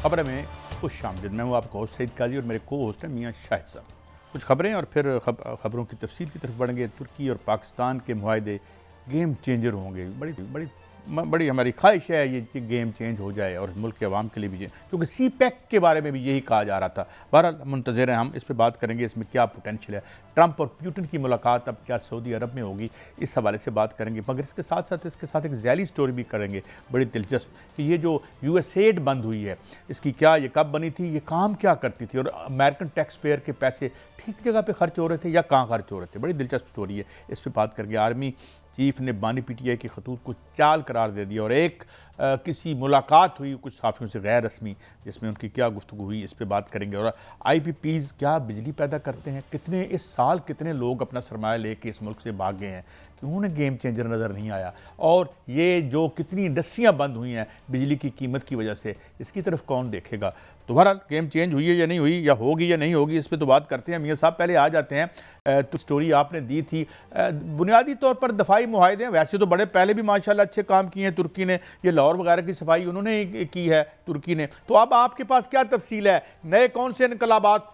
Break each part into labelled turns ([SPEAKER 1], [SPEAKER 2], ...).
[SPEAKER 1] खबर में खुश आमदीद। मैं हूँ आपका होस्ट सईद काजी और मेरे को होस्ट है मियाँ शाहिद साहब। कुछ खबरें और फिर खबरों की तफसील की तरफ बढ़ेंगे। तुर्की और पाकिस्तान के मुआहदे गेम चेंजर होंगे। बड़ी हमारी ख्वाहिश है ये गेम चेंज हो जाए और मुल्क के अवाम के लिए भी, क्योंकि सी पैक के बारे में भी यही कहा जा रहा था। बहरहाल मुंतज़िर हैं, हम इस पर बात करेंगे, इसमें क्या पोटेंशियल है। ट्रंप और पुतिन की मुलाकात अब क्या सऊदी अरब में होगी, इस हवाले से बात करेंगे। मगर इसके साथ एक ज़ैली स्टोरी भी करेंगे बड़ी दिलचस्प, कि ये जो यूएसएड बंद हुई है, इसकी क्या, ये कब बनी थी, ये काम क्या करती थी, और अमेरिकन टैक्स पेयर के पैसे ठीक जगह पर खर्च हो रहे थे या कहाँ खर्च हो रहे थे। बड़ी दिलचस्प स्टोरी है, इस पर बात करेंगे। आर्मी चीफ ने बानी पीटीआई की खतूत को चाल करार दे दिया और एक किसी मुलाकात हुई कुछ साफियों से गैर रस्मी, जिसमें उनकी क्या गुफ्तगू हुई, इस पे बात करेंगे। और आईपीपीज़ क्या बिजली पैदा करते हैं, कितने इस साल कितने लोग अपना सरमाया लेके इस मुल्क से भाग गए हैं कि उन्हें गेम चेंजर नज़र नहीं आया, और ये जो कितनी इंडस्ट्रियाँ बंद हुई हैं बिजली की कीमत की वजह से, इसकी तरफ कौन देखेगा। तो बहरहाल गेम चेंज हुई है या नहीं हुई, या होगी या नहीं होगी, इस पर तो बात करते हैं। मियाँ साहब पहले आ जाते हैं, तो स्टोरी आपने दी थी बुनियादी तौर पर दफाई मुआहदे हैं, वैसे तो बड़े पहले भी माशाल्लाह अच्छे काम किए हैं तुर्की ने, ये लाहौर वगैरह की सफाई उन्होंने की है तुर्की ने। तो अब आपके पास क्या तफसील है, नए कौन से इनकलाबात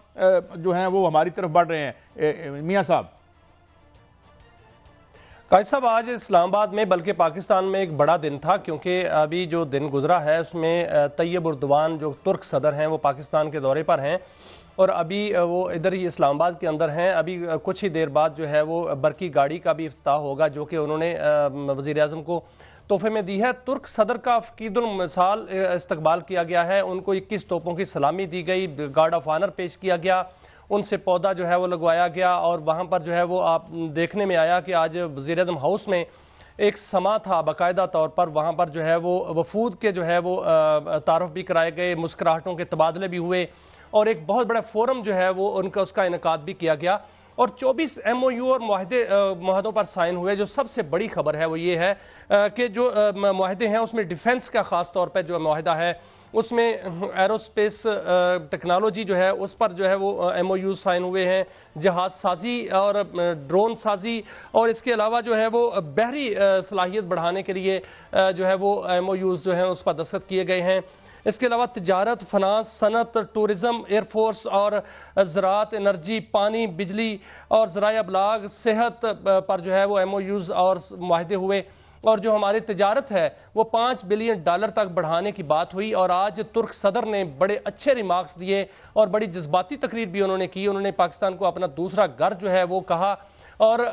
[SPEAKER 1] जो हैं वो हमारी तरफ बढ़ रहे हैं मियाँ साहब?
[SPEAKER 2] काजी साहब, आज इस्लामाबाद में बल्कि पाकिस्तान में एक बड़ा दिन था, क्योंकि अभी जो दिन गुजरा है उसमें तैयब उर्दवान जो तुर्क सदर हैं वो पाकिस्तान के दौरे पर हैं और अभी वो इधर ही इस्लामाबाद के अंदर हैं। अभी कुछ ही देर बाद जो है वो बरकी गाड़ी का भी इफ्तिताह होगा, जो कि उन्होंने वज़ीर आज़म को तोहफे में दी है। तुर्क सदर का फ़कीदुल मिसाल इस्तकबाल किया गया है, उनको 21 तोपों की सलामी दी गई, गार्ड ऑफ ऑनर पेश किया गया, उनसे पौधा जो है वो लगवाया गया। और वहाँ पर जो है वो आप देखने में आया कि आज वज़ीर आज़म हाउस में एक समा था बाकायदा तौर पर, वहाँ पर जो है वो वफूद के जो है वो तारुफ भी कराए गए, मुस्कुराहटों के तबादले भी हुए और एक बहुत बड़ा फोरम जो है वो उसका इनेकाद भी किया गया और 24 MOU और मुआहदों पर साइन हुए। जो सबसे बड़ी खबर है वो ये है कि जो मुआहदे हैं उसमें डिफेंस का ख़ास तौर पर जो मुआहदा है उसमें एरोस्पेस टेक्नोलॉजी जो है उस पर जो है वो MOU साइन हुए हैं, जहाज साजी और ड्रोन साजी, और इसके अलावा जो है वो बहरी सलाहियत बढ़ाने के लिए जो है वो MOUs जो हैं उस पर दस्तखत किए गए हैं। इसके अलावा तिजारत, फनास, सनत, टूरिज़म, एयरफोर्स और ज़राअत, एनर्जी, पानी, बिजली और ज़राए अबलाग, सेहत पर जो है वो MOUs और मुआहदे हुए। और जो हमारी तिजारत है वो $5 बिलियन तक बढ़ाने की बात हुई। और आज तुर्क सदर ने बड़े अच्छे रिमार्क्स दिए और बड़ी जज्बाती तकरीर भी उन्होंने की। उन्होंने पाकिस्तान को अपना दूसरा घर जो है वो कहा। और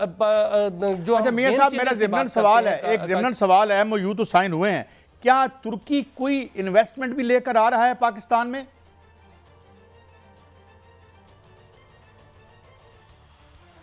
[SPEAKER 2] जो
[SPEAKER 1] अच्छा मियां साहब, मेरा ज़िमनन सवाल है, एक ज़िमनन सवाल है, MOU तो साइन हुए हैं, क्या तुर्की कोई इन्वेस्टमेंट भी लेकर आ रहा है पाकिस्तान में?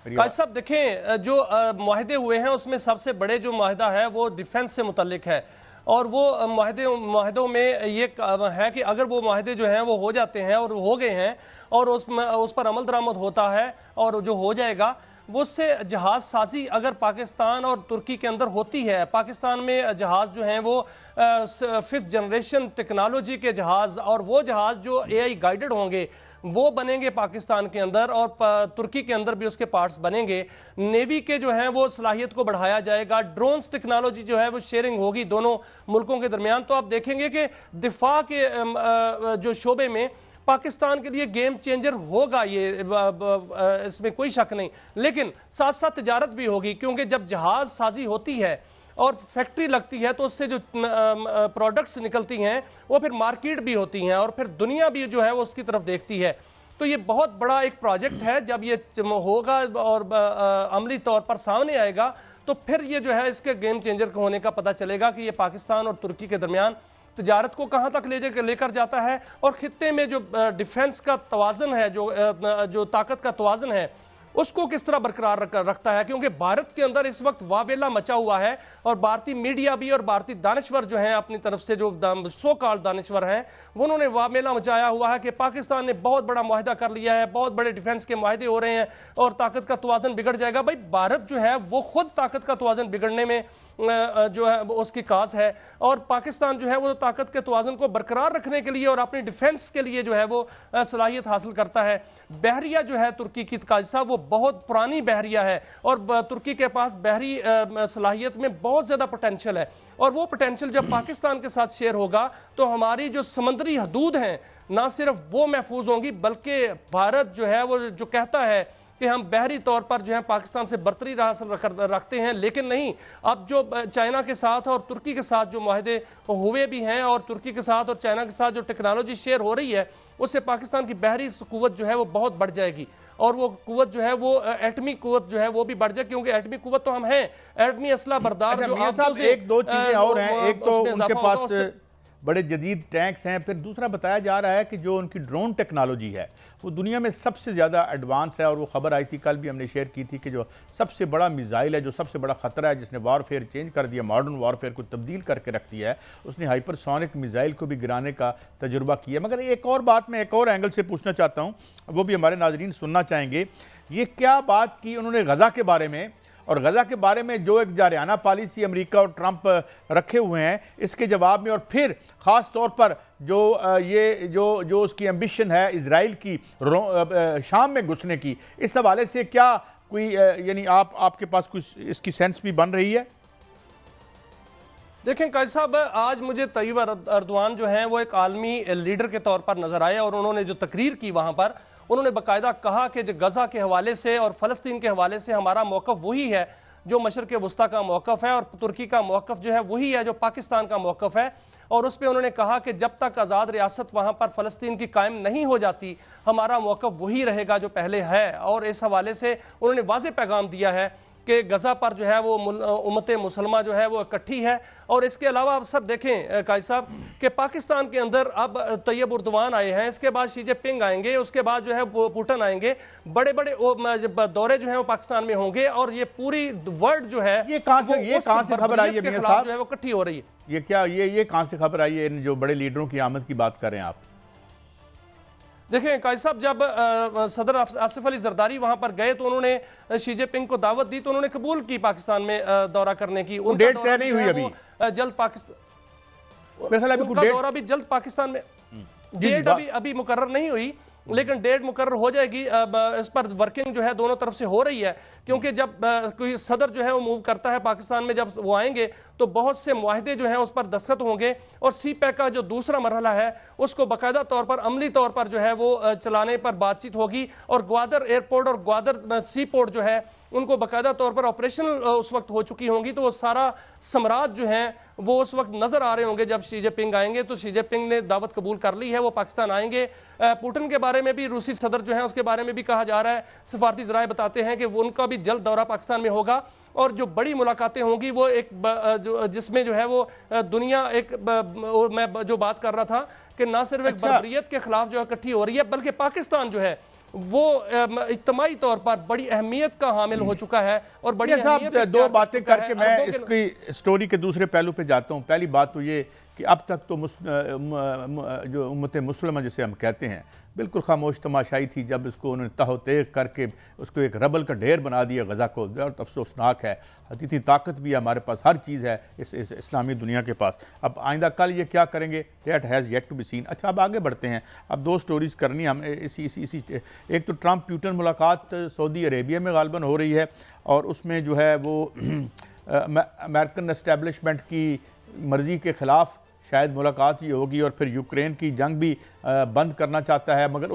[SPEAKER 2] काजी साहब देखें, जो मुआहदे हुए हैं उसमें सबसे बड़े जो मुआहदा है वो डिफेंस से मुतल्लिक है और वो मुआहदों में ये है कि अगर वो मुआहदे जो हैं वो हो जाते हैं और हो गए हैं और उस पर अमल दरामद होता है और जो हो जाएगा वो उससे जहाज़ साजी अगर पाकिस्तान और तुर्की के अंदर होती है, पाकिस्तान में जहाज़ जो हैं वो 5th जनरेशन टेक्नोलॉजी के जहाज़ और वो जहाज़ जो AI गाइडेड होंगे वो बनेंगे पाकिस्तान के अंदर और तुर्की के अंदर भी उसके पार्ट्स बनेंगे। नेवी के जो हैं वो सलाहियत को बढ़ाया जाएगा, ड्रोन्स टेक्नोलॉजी जो है वो शेयरिंग होगी दोनों मुल्कों के दरमियान। तो आप देखेंगे कि दिफा के जो शोबे में पाकिस्तान के लिए गेम चेंजर होगा ये, इसमें कोई शक नहीं। लेकिन साथ साथ तिजारत भी होगी, क्योंकि जब जहाज साजी होती है और फैक्ट्री लगती है तो उससे जो प्रोडक्ट्स निकलती हैं वो फिर मार्केट भी होती हैं और फिर दुनिया भी जो है वो उसकी तरफ देखती है। तो ये बहुत बड़ा एक प्रोजेक्ट है, जब ये होगा और अमली तौर पर सामने आएगा तो फिर ये जो है इसके गेम चेंजर होने का पता चलेगा कि ये पाकिस्तान और तुर्की के दरमियान तिजारत को कहाँ तक लेकर जाता है और खित्ते में जो डिफेंस का तवाज़न है, जो ताकत का तवाज़न है उसको किस तरह बरकरार रखता है। क्योंकि भारत के अंदर इस वक्त वावेला मचा हुआ है और भारतीय मीडिया भी और भारतीय दानिश्वर जो हैं अपनी तरफ से जो सो कॉल्ड दानिश्वर हैं वो उन्होंने वावेला मचाया हुआ है कि पाकिस्तान ने बहुत बड़ा मुआहदा कर लिया है, बहुत बड़े डिफेंस के मुआहदे हो रहे हैं और ताकत का तवाज़न बिगड़ जाएगा। भाई भारत जो है वो खुद ताकत का तवाज़न बिगड़ने में जो है उसकी काज है। और पाकिस्तान जो है वो ताकत के तवाज़ुन को बरकरार रखने के लिए और अपनी डिफेंस के लिए जो है वो सलाहियत हासिल करता है। बहरिया जो है तुर्की की काजी साहब वो बहुत पुरानी बहरिया है और तुर्की के पास बहरी सलाहियत में बहुत ज़्यादा पोटेंशियल है, और वो पोटेंशियल जब पाकिस्तान के साथ शेयर होगा तो हमारी जो समंदरी हदूद हैं ना सिर्फ वो महफूज होंगी, बल्कि भारत जो है वो जो कहता है कि हम बहरी तौर पर जो है पाकिस्तान से बरतरी हासिल रखते हैं, लेकिन नहीं, अब जो चाइना के साथ और तुर्की के साथ जो माहदे हुए भी हैं और तुर्की के साथ और चाइना के साथ जो टेक्नोलॉजी शेयर हो रही है उससे पाकिस्तान की बहरी कुव्वत जो है वो बहुत बढ़ जाएगी, और वो कुव्वत जो है वो एटमी कुव्वत जो है वो भी बढ़ जाए, क्योंकि एटमी कुव्वत तो हम हैं, एटमी असला बरदार।
[SPEAKER 1] जो एक दो चीजें और हैं, एक तो उनके पास बड़े जदीद टैंक्स हैं, फिर दूसरा बताया जा रहा है कि जो उनकी ड्रोन टेक्नोलॉजी है वो दुनिया में सबसे ज़्यादा एडवांस है, और वो खबर आई थी कल भी हमने शेयर की थी कि जो सबसे बड़ा मिसाइल है, जो सबसे बड़ा ख़तरा है, जिसने वारफेयर चेंज कर दिया, मॉडर्न वारफेयर को तब्दील करके रख दिया है, उसने हाइपरसोनिक मिसाइल को भी गिराने का तजुर्बा किया। मगर एक और बात मैं एक और एंगल से पूछना चाहता हूँ, वो भी हमारे नाजरीन सुनना चाहेंगे। ये क्या बात की उन्होंने गज़ा के बारे में, और गज़ा के बारे में जो एक जारियाना पॉलिसी अमेरिका और ट्रंप रखे हुए हैं, इसके जवाब में, और फिर ख़ास तौर पर जो उसकी एम्बिशन है इजराइल की शाम में घुसने की, इस हवाले से क्या कोई यानी आपके पास कुछ इसकी सेंस भी बन रही है?
[SPEAKER 2] देखें काजी साहब, आज मुझे तैयब अर्दवान जो हैं वो एक आलमी लीडर के तौर पर नजर आए, और उन्होंने जो तकरीर की वहां पर उन्होंने बाकायदा कहा कि जो गजा के हवाले से और फ़लस्तीन के हवाले से हमारा मौक़िफ़ वही है जो मशरक़ वस्ता का मौक़िफ़ है, और तुर्की का मौक़िफ़ जो है वही है जो पाकिस्तान का मौक़िफ़ है। और उस पर उन्होंने कहा कि जब तक आज़ाद रियासत वहाँ पर फ़लस्तीन की कायम नहीं हो जाती, हमारा मौक़िफ़ वही रहेगा जो पहले है। और इस हवाले से उन्होंने वाज़ेह पैगाम दिया है कि गज़ा पर जो है वो उम्मत मुसलमा जो है वो इकट्ठी है। और इसके अलावा आप सब देखें काजी साहब कि पाकिस्तान के अंदर अब तैयब उर्दवान आए हैं, इसके बाद शी जिनपिंग आएंगे, उसके बाद जो है पुतिन आएंगे, बड़े बड़े दौरे जो है वो पाकिस्तान में होंगे, और ये पूरी वर्ल्ड जो है
[SPEAKER 1] ये कहां से खबर आई है मियां साहब
[SPEAKER 2] जो है वो इकट्ठी हो रही है?
[SPEAKER 1] ये क्या ये कहां से खबर आई है, जो बड़े लीडरों की आमद की बात कर रहे हैं आप?
[SPEAKER 2] देखें काजी साहब, जब सदर आसिफ अली जरदारी वहां पर गए तो उन्होंने शी जिनपिंग को दावत दी, तो उन्होंने कबूल की पाकिस्तान में दौरा करने की।
[SPEAKER 1] डेट तय नहीं हुई अभी,
[SPEAKER 2] जल्द पाकिस्तान उनका दौरा भी जल्द पाकिस्तान में, डेट अभी मुकर्रर नहीं हुई, लेकिन डेट मुकर्रर हो जाएगी। इस पर वर्किंग जो है दोनों तरफ से हो रही है, क्योंकि जब कोई सदर जो है वो मूव करता है पाकिस्तान में, जब वो आएंगे तो बहुत से मुआहदे जो हैं उस पर दस्तखत होंगे, और सी पैक का जो दूसरा मरहला है उसको बाकायदा तौर पर अमली तौर पर जो है वो चलाने पर बातचीत होगी। और ग्वादर एयरपोर्ट और ग्वादर सी पोर्ट जो है उनको बाकायदा तौर पर ऑपरेशनल उस वक्त हो चुकी होंगी, तो वो सारा सम्राट जो है वो उस वक्त नजर आ रहे होंगे जब शी जिनपिंग आएंगे। तो शी जिनपिंग ने दावत कबूल कर ली है, वो पाकिस्तान आएंगे। पुतिन के बारे में भी, रूसी सदर जो है उसके बारे में भी कहा जा रहा है, सफारती जराए बताते हैं कि उनका भी जल्द दौरा पाकिस्तान में होगा, और जो बड़ी मुलाकातें होंगी वो एक जिसमें जो है वो दुनिया एक मैं जो बात कर रहा था कि ना सिर्फ एक बर्बरियत के खिलाफ जो है इकट्ठी हो रही है, बल्कि पाकिस्तान जो है वो इज्तिमाई तौर पर बड़ी अहमियत का हामिल हो चुका है। और बड़ी
[SPEAKER 1] दो बातें करके मैं इसकी स्टोरी के दूसरे पहलू पे जाता हूँ। पहली बात तो ये कि अब तक तो जो उम्मत मुस्लिमा जिसे हम कहते हैं बिल्कुल खामोश तमाशाई थी, जब इसको उन्होंने तहोतेक करके उसको एक रबल का ढेर बना दिया गज़ा को। बहुत अफसोसनाक है, हकीकी ताकत भी हमारे पास, हर चीज़ है इस इस्लामी दुनिया के पास। अब आइंदा कल ये क्या करेंगे, that has yet to be seen. अच्छा, अब आगे बढ़ते हैं। अब दो स्टोरीज़ करनी हम इसी एक तो ट्रंप पुतिन मुलाकात सऊदी अरेबिया में गालबन हो रही है, और उसमें जो है वो अमेरिकन एस्टेब्लिशमेंट की मर्ज़ी के ख़िलाफ़ शायद मुलाकात ये होगी, और फिर यूक्रेन की जंग भी बंद करना चाहता है, मगर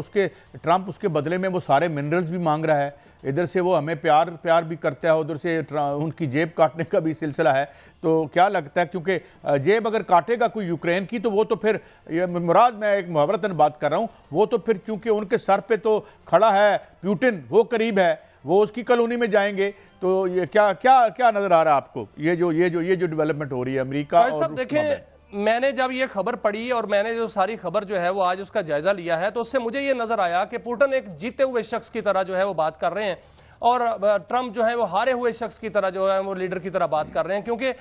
[SPEAKER 1] ट्रंप उसके बदले में वो सारे मिनरल्स भी मांग रहा है। इधर से वो हमें प्यार भी करता है, उधर से उनकी जेब काटने का भी सिलसिला है। तो क्या लगता है, क्योंकि जेब अगर काटेगा कोई यूक्रेन की, तो वो तो फिर मुराद, मैं एक मुहावरतन बात कर रहा हूँ, वो तो फिर चूंकि उनके सर पे तो खड़ा है पुतिन, वो करीब है, वो उसकी कॉलोनी में जाएंगे। तो ये क्या क्या क्या नजर आ रहा है आपको, ये जो डेवलपमेंट हो रही है अमेरिका और
[SPEAKER 2] देखें, मैंने जब ये खबर पढ़ी और मैंने जो सारी खबर जो है वो आज उसका जायजा लिया है, तो उससे मुझे ये नजर आया कि पुतिन एक जीते हुए शख्स की तरह जो है वो बात कर रहे हैं, और ट्रंप जो है वो हारे हुए शख्स की तरह जो है वो लीडर की तरह बात कर रहे हैं। क्योंकि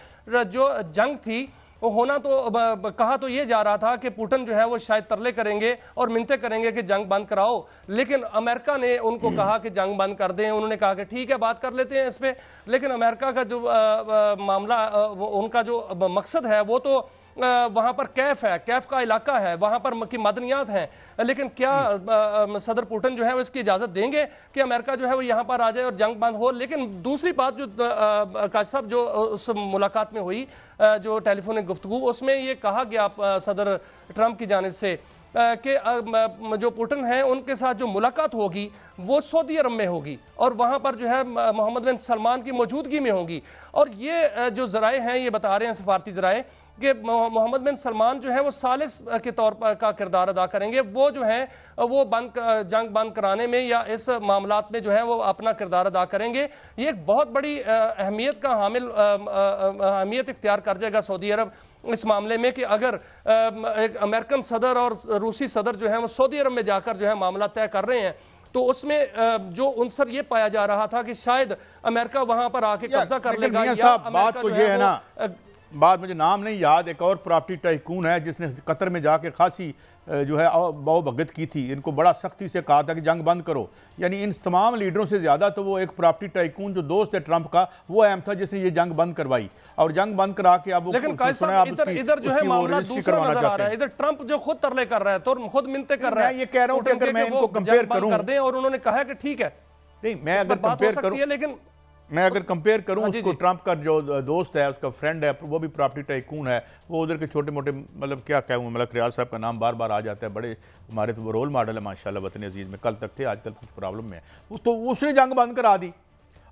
[SPEAKER 2] जो जंग थी होना तो कहा तो ये जा रहा था कि पुतिन जो है वो शायद तरले करेंगे और मिन्नतें करेंगे कि जंग बंद कराओ, लेकिन अमेरिका ने उनको कहा कि जंग बंद कर दें। उन्होंने कहा कि ठीक है बात कर लेते हैं इस पे, लेकिन अमेरिका का जो मामला उनका जो मकसद है वो तो वहां पर कैफ है, कैफ का इलाका है, वहां पर की मदनियात हैं, लेकिन क्या सदर पुतिन जो है वो इसकी इजाजत देंगे कि अमेरिका जो है वो यहाँ पर आ जाए और जंग बंद हो? लेकिन दूसरी बात जो काश साहब जो उस मुलाकात में हुई, जो टेलीफोनिक गुफ्तगू, उसमें ये कहा गया सदर ट्रंप की जानिब से कि जो पुतिन है उनके साथ जो मुलाकात होगी वो सऊदी अरब में होगी और वहाँ पर जो है मोहम्मद बिन सलमान की मौजूदगी में होगी। और ये जो ज़राए हैं ये बता रहे हैं, सफारती ज़राए, कि मोहम्मद बिन सलमान जो है वो सालिस के तौर पर का किरदार अदा करेंगे। वो जो है वो जंग बंद कराने में या इस मामलात में जो है वो अपना किरदार अदा करेंगे। ये एक बहुत बड़ी अहमियत का हामिल अहमियत इख्तियार कर जाएगा सऊदी अरब इस मामले में, कि अगर एक अमेरिकन सदर और रूसी सदर जो है वो सऊदी अरब में जाकर जो है मामला तय कर रहे हैं, तो उसमें जो उनसर ये पाया जा रहा था कि शायद अमेरिका वहां पर आके कब्जा कर लेगा। या
[SPEAKER 1] बात तो ये है ना, बात मुझे नाम नहीं याद, एक और प्रॉपर्टी टाइकून है जिसने कतर में जाके खासी जो है भगत की थी, इनको बड़ा सख्ती से कहा था कि जंग बंद करो। यानी इन तमाम लीडरों से ज़्यादा तो वो एक प्रॉपर्टी टाइकून जो दोस्त है ट्रंप का, वो अहम था जिसने ये जंग बंद करवाई और जंग बंद करा के अब
[SPEAKER 2] लेकिन इधर जो है मामला दूसरा नजर आ रहा है। इधर ट्रंप जो खुद तरले कर रहा है तो खुद मिन्नतें कर रहा है।
[SPEAKER 1] ये कह रहा हूँ कि अगर मैं इनको कंपेयर करूँ
[SPEAKER 2] कर दें, और उन्होंने कहा कि ठीक है
[SPEAKER 1] नहीं, मैं अगर कंपेयर करूँ, लेकिन मैं अगर कंपेयर करूं उसको, ट्रंप का जो दोस्त है, उसका फ्रेंड है, वो भी प्रॉपर्टी टाइकून है, वो उधर के छोटे मोटे, मतलब क्या कहूँ, मतलब रियाज साहब का नाम बार बार आ जाता है, बड़े हमारे तो वो रोल मॉडल है माशाल्लाह वतन अजीज़ में, कल तक थे, आजकल कुछ प्रॉब्लम में है, तो उसने जंग बंद करा दी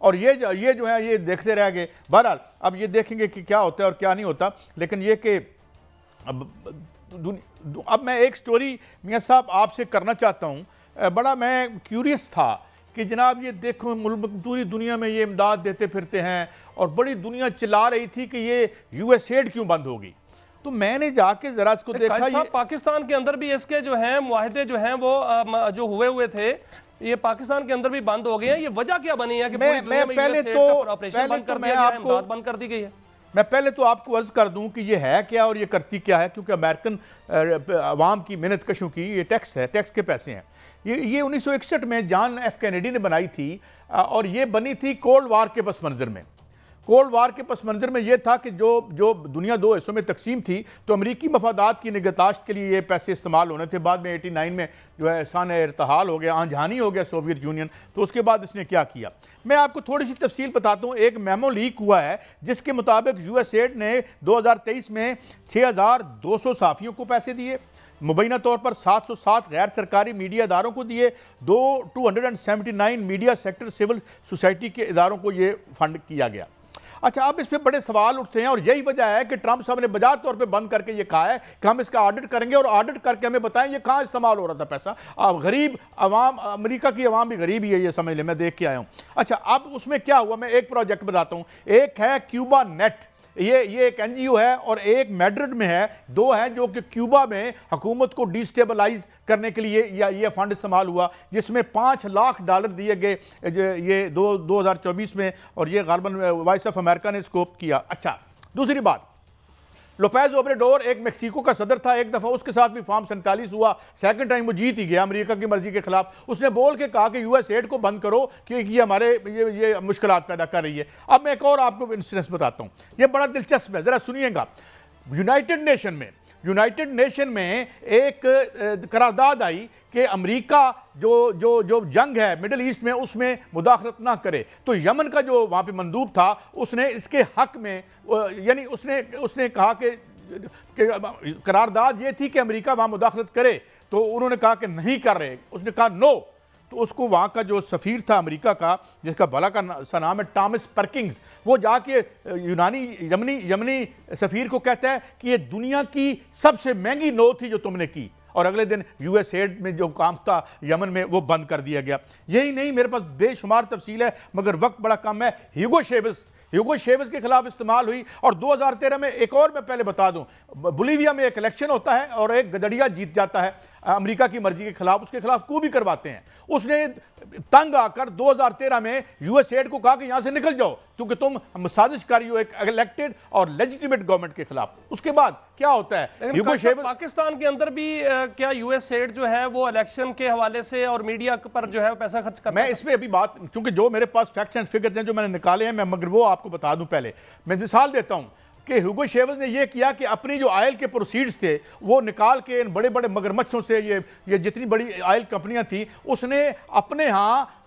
[SPEAKER 1] और ये जो है ये देखते रह गए। बहरहाल अब ये देखेंगे कि क्या होता है और क्या नहीं होता, लेकिन ये कि अब मैं एक स्टोरी मियाँ साहब आपसे करना चाहता हूँ। बड़ा मैं क्यूरियस था कि जनाब ये देखो पूरी दुनिया में ये इमदाद देते फिरते हैं और बड़ी दुनिया चिल्ला रही थी कि ये यूएसएड क्यों बंद होगी, तो मैंने जाके जरा इसको देखा। ये
[SPEAKER 2] पाकिस्तान के अंदर भी इसके जो हैं मुआहदे जो हैं वो जो हुए थे, ये पाकिस्तान के अंदर भी बंद हो गए हैं। ये वजह क्या बनी है कि
[SPEAKER 1] मैं पहले तो
[SPEAKER 2] इमदाद बंद कर दी गई है?
[SPEAKER 1] मैं पहले तो आपको अर्ज कर दूं कि ये है क्या और ये करती क्या है, क्योंकि अमेरिकन अवाम की मेहनत कशों की ये टैक्स है, टैक्स के पैसे हैं। ये 1961 में जॉन एफ कैनेडी ने बनाई थी और ये बनी थी कोल्ड वार के पस मंजर में। कोल्ड वार के पस मंजर में यह था कि जो दुनिया दो हिस्सों में तकसीम थी, तो अमरीकी मफादात की निगहदाश्त के लिए ये पैसे इस्तेमाल होने थे। बाद में 89 में जो है सान इर्तहाल हो गया, आंझानी हो गया सोवियत यूनियन, तो उसके बाद इसने क्या किया, मैं आपको थोड़ी सी तफसील बताता हूँ। एक मेमो लीक हुआ है जिसके मुताबिक यूएसएड ने 2023 में 6200 सहाफ़ियों को पैसे दिए, मुबैना तौर पर 707 गैर सरकारी मीडिया इदारों को दिए, 279 मीडिया सेक्टर सिविल सोसाइटी के इदारों को ये फंड किया गया। अच्छा, अब इस पर बड़े सवाल उठते हैं और यही वजह है कि ट्रंप साहब ने बजाज तौर पे बंद करके ये कहा है कि हम इसका ऑडिट करेंगे और ऑडिट करके हमें बताएं ये कहाँ इस्तेमाल हो रहा था पैसा। अब गरीब अवाम, अमेरिका की अवाम भी गरीब ही है, ये समझ लें, मैं देख के आया हूँ। अच्छा, अब उसमें क्या हुआ, मैं एक प्रोजेक्ट बताता हूँ। एक है क्यूबा नेट, ये एक एनजीओ है, और एक मैड्रिड में है, दो हैं जो कि क्यूबा में हुकूमत को डिस्टेबलाइज करने के लिए ये फंड इस्तेमाल हुआ, जिसमें $5 लाख दिए गए ये 2024 में, और ये गालबन वॉइस ऑफ अमेरिका ने स्कोप किया। अच्छा, दूसरी बात, लोपेज ओब्रेडोर एक मेक्सिको का सदर था, एक दफ़ा उसके साथ भी फॉर्म 47 हुआ, सेकंड टाइम वो जीत ही गया अमेरिका की मर्जी के खिलाफ। उसने बोल के कहा कि यूएसएड को बंद करो कि ये हमारे ये मुश्किलात पैदा कर रही है। अब मैं एक और आपको इंसिडेंस बताता हूँ, ये बड़ा दिलचस्प है, ज़रा सुनिएगा। यूनाइटेड नेशन में एक करारदाद आई कि अमेरिका जो जंग है मिडिल ईस्ट में उसमें मुदाखलत ना करे, तो यमन का जो वहाँ पे मंदूब था उसने इसके हक में, यानी उसने कहा कि करारदाद ये थी कि अमेरिका वहाँ मुदाखलत करे, तो उन्होंने कहा कि नहीं कर रहे, उसने कहा नो, तो उसको वहाँ का जो सफ़ीर था अमेरिका का, जिसका भला का नाम है टॉमस परकिंग्स, वो जाके यमनी सफ़ीर को कहता है कि ये दुनिया की सबसे महंगी नो थी जो तुमने की, और अगले दिन यूएसएड में जो काम था यमन में वो बंद कर दिया गया। यही नहीं, मेरे पास बेशुमार तफसील है मगर वक्त बड़ा कम है। ह्यूगो शेविस के खिलाफ इस्तेमाल हुई, और 2013 में एक और मैं पहले बता दूं, बोलीविया में एक इलेक्शन होता है और एक गदड़िया जीत जाता है। अमेरिका की मर्जी के खिलाफ, उसके खिलाफ कू भी करवाते हैं। उसने तंग आकर 2013 में यूएसएड को कहा कि यहां से निकल जाओ क्योंकि तुम साजिश कर रही हो एक इलेक्टेड और लेजिटिमेट गवर्नमेंट के खिलाफ। उसके बाद क्या होता है,
[SPEAKER 2] पाकिस्तान के अंदर भी क्या यूएसएड जो है वो इलेक्शन के हवाले से और मीडिया पर जो है पैसा खर्च करता है?
[SPEAKER 1] मैं इसमें अभी बात, क्योंकि जो मेरे पास फैक्ट्स एंड फिगर्स हैं जो मैंने निकाले हैं, मैं मगर वो आपको बता दूं। पहले मैं मिसाल देता हूं कि ह्यूगो चेवेज ने यह किया कि अपनी जो ऑयल के प्रोसीड्स थे वो निकाल के इन बड़े बड़े मगरमच्छों से, ये जितनी बड़ी ऑयल कंपनियां थी, उसने अपने यहाँ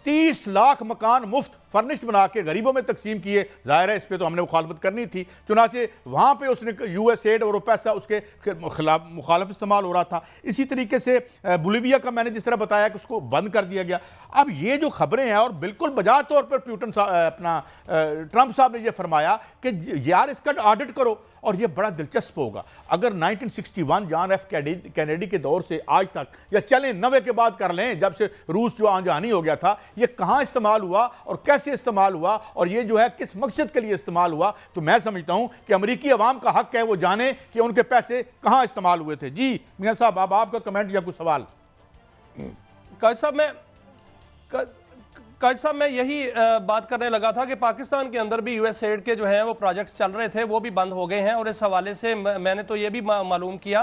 [SPEAKER 1] 30 लाख मकान मुफ्त फर्निश्ड बना के गरीबों में तकसीम किए। जाहिर है इस पे तो हमने मुखालफत करनी थी, चुनाचे वहाँ पे उसने यूएसएड और वो पैसा उसके खिलाफ मुखालफ इस्तेमाल हो रहा था। इसी तरीके से बोलिविया का मैंने जिस तरह बताया कि उसको बंद कर दिया गया। अब ये जो खबरें हैं, और बिल्कुल बजाय तौर पर ट्रंप साहब ने यह फरमाया कि यार इसका ऑडिट करो, और यह बड़ा दिलचस्प होगा अगर 1961 जॉन एफ कैनेडी के दौर से आज तक, या चलें 90 के बाद कर लें जब से रूस जो आंजानी हो गया था, यह कहाँ इस्तेमाल हुआ और कैसे इस्तेमाल हुआ और ये जो है किस मकसद के लिए इस्तेमाल हुआ, तो मैं समझता हूं कि अमेरिकी अवाम का हक है वो जाने कि उनके पैसे कहां इस्तेमाल हुए थे। जी मियां साहब, अब आपका कमेंट या कुछ सवाल?
[SPEAKER 2] काजी साहब मैं यही बात करने लगा था कि पाकिस्तान के अंदर भी यूएसएड के जो हैं वो प्रोजेक्ट्स चल रहे थे, वो भी बंद हो गए हैं, और इस हवाले से मैंने तो ये भी मालूम किया